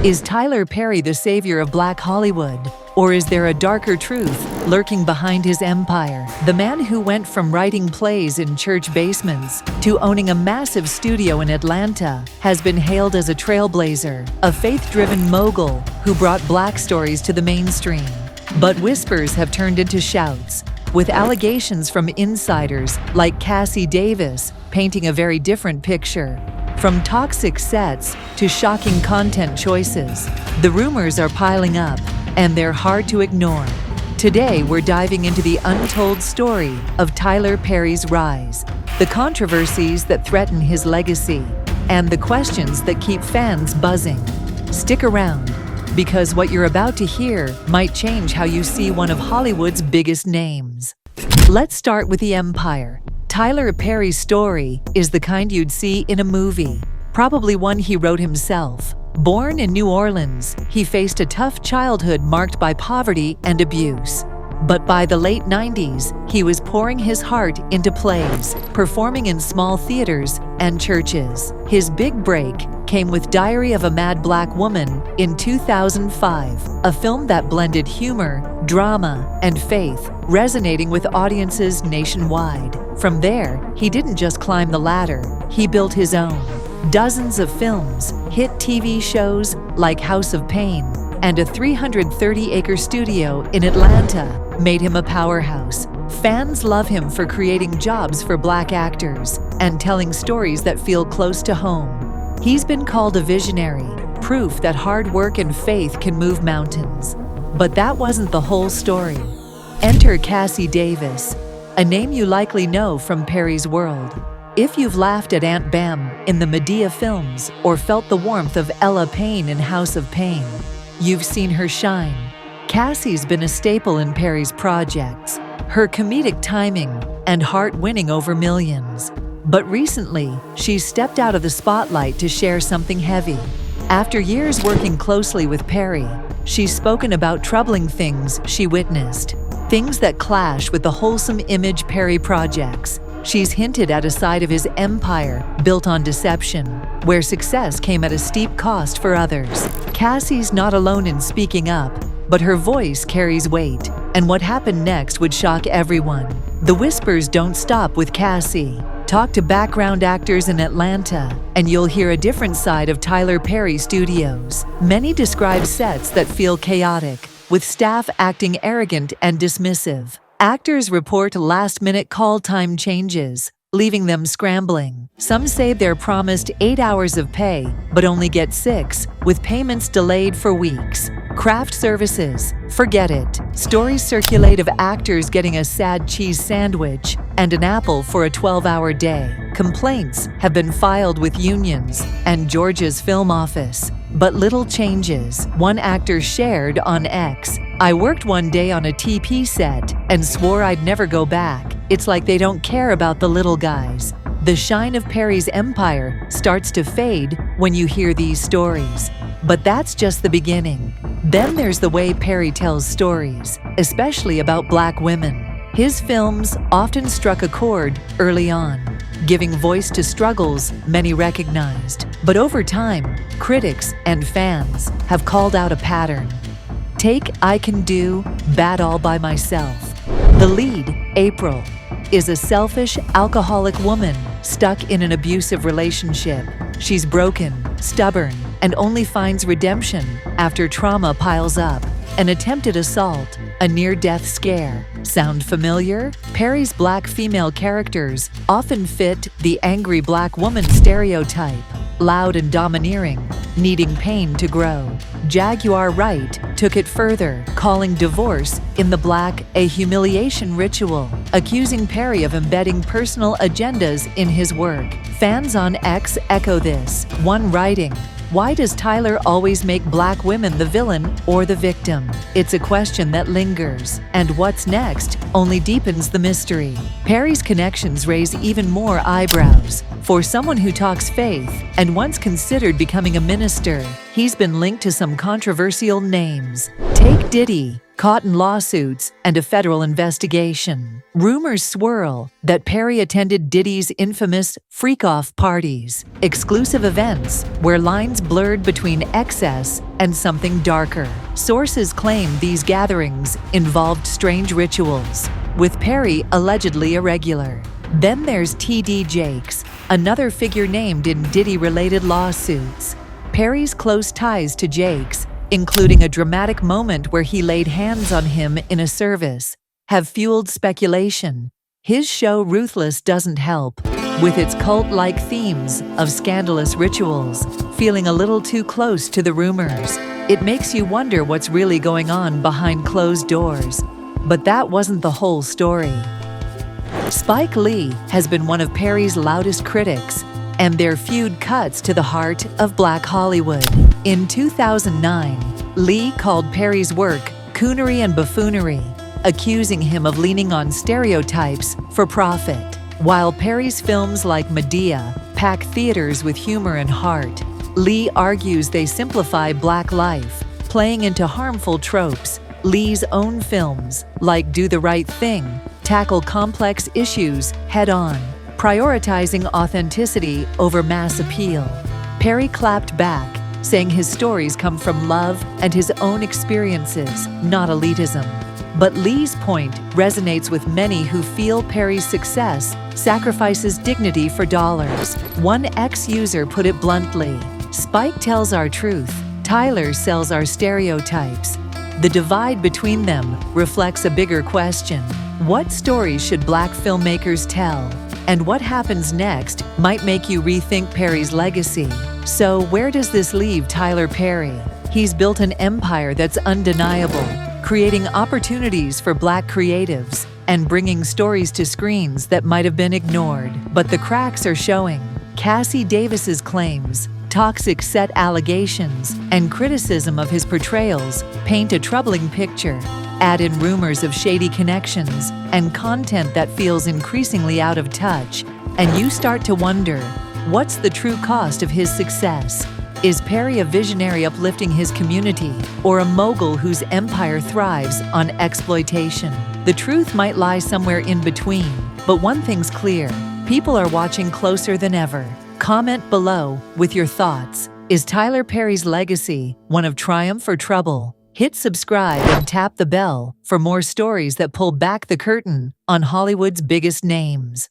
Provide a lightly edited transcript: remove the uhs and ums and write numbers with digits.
Is TylerPerry the savior of Black Hollywood? Or is there a darker truth lurking behind his empire? The man who went from writing plays in church basements to owning a massive studio in Atlanta has been hailed as a trailblazer, a faith-driven mogul who brought Black stories to the mainstream. But whispers have turned into shouts, with allegations from insiders like Cassie Davis painting a very different picture. From toxic sets to shocking content choices, the rumors are piling up, and they're hard to ignore. Today, we're diving into the untold story of TylerPerry's rise, the controversies that threaten his legacy, and the questions that keep fans buzzing. Stick around, because what you're about to hear might change how you see one of Hollywood's biggest names. Let's start with the empire. TylerPerry's story is the kind you'd see in a movie, probably one he wrote himself. Born in New Orleans, he faced a tough childhood marked by poverty and abuse. But by the late 90s, he was pouring his heart into plays, performing in small theaters and churches. His big break came with Diary of a Mad Black Woman in 2005, a film that blended humor, drama, and faith, resonating with audiences nationwide. From there, he didn't just climb the ladder, he built his own. Dozens of films, hit TV shows like House of Pain, and a 330-acre studio in Atlanta made him a powerhouse. Fans love him for creating jobs for Black actors and telling stories that feel close to home. He's been called a visionary, proof that hard work and faith can move mountains. But that wasn't the whole story. Enter Cassie Davis, a name you likely know from Perry's world. If you've laughed at Aunt Bam in the Madea films or felt the warmth of Ella Payne in House of Pain, you've seen her shine. Cassie's been a staple in Perry's projects, her comedic timing and heart winning over millions. But recently, she's stepped out of the spotlight to share something heavy. After years working closely with Perry, she's spoken about troubling things she witnessed, things that clash with the wholesome image Perry projects. She's hinted at a side of his empire built on deception, where success came at a steep cost for others. Cassie's not alone in speaking up, but her voice carries weight, and what happened next would shock everyone. The whispers don't stop with Cassie. Talk to background actors in Atlanta, and you'll hear a different side of TylerPerry Studios. Many describe sets that feel chaotic, with staff acting arrogant and dismissive. Actors report last-minute call time changes, leaving them scrambling. Some say they're promised 8 hours of pay, but only get 6, with payments delayed for weeks. Craft services, forget it. Stories circulate of actors getting a sad cheese sandwich and an apple for a 12-hour day. Complaints have been filed with unions and Georgia's film office, but little changes. One actor shared on X, "I worked one day on a TP set and swore I'd never go back. It's like they don't care about the little guys." The shine of Perry's empire starts to fade when you hear these stories. But that's just the beginning. Then there's the way Perry tells stories, especially about Black women. His films often struck a chord early on, giving voice to struggles many recognized. But over time, critics and fans have called out a pattern. Take I Can Do Bad All By Myself. The lead, April, is a selfish, alcoholic woman stuck in an abusive relationship. She's broken, stubborn, and only finds redemption after trauma piles up. An attempted assault, a near-death scare. Sound familiar? Perry's Black female characters often fit the angry Black woman stereotype, loud and domineering, needing pain to grow. Jaguar Wright took it further, calling divorce in the Black a humiliation ritual, accusing Perry of embedding personal agendas in his work. Fans on X echo this, one writing, "Why does Tyler always make Black women the villain or the victim?" It's a question that lingers, and what's next only deepens the mystery. Perry's connections raise even more eyebrows. For someone who talks faith and once considered becoming a minister, he's been linked to some controversial names. Take Diddy, caught in lawsuits and a federal investigation. Rumors swirl that Perry attended Diddy's infamous freak-off parties, exclusive events where lines blurred between excess and something darker. Sources claim these gatherings involved strange rituals, with Perry allegedly irregular. Then there's T.D. Jakes, another figure named in Diddy-related lawsuits. Perry's close ties to Jakes, including a dramatic moment where he laid hands on him in a service, have fueled speculation. His show Ruthless doesn't help, with its cult-like themes of scandalous rituals, feeling a little too close to the rumors. It makes you wonder what's really going on behind closed doors. But that wasn't the whole story. Spike Lee has been one of Perry's loudest critics, and their feud cuts to the heart of Black Hollywood. In 2009, Lee called Perry's work coonery and buffoonery, accusing him of leaning on stereotypes for profit. While Perry's films like Madea pack theaters with humor and heart, Lee argues they simplify Black life, playing into harmful tropes. Lee's own films, like Do the Right Thing, tackle complex issues head-on, prioritizing authenticity over mass appeal. Perry clapped back, saying his stories come from love and his own experiences, not elitism. But Lee's point resonates with many who feel Perry's success sacrifices dignity for dollars. One ex-user put it bluntly, "Spike tells our truth, Tyler sells our stereotypes." The divide between them reflects a bigger question. What stories should Black filmmakers tell? And what happens next might make you rethink Perry's legacy. So where does this leave TylerPerry? He's built an empire that's undeniable, creating opportunities for Black creatives and bringing stories to screens that might have been ignored. But the cracks are showing. Cassie Davis's claims, toxic set allegations, and criticism of his portrayals paint a troubling picture. Add in rumors of shady connections and content that feels increasingly out of touch, and you start to wonder, what's the true cost of his success? Is Perry a visionary uplifting his community, or a mogul whose empire thrives on exploitation? The truth might lie somewhere in between, but one thing's clear: people are watching closer than ever. Comment below with your thoughts. Is TylerPerry's legacy one of triumph or trouble? Hit subscribe and tap the bell for more stories that pull back the curtain on Hollywood's biggest names.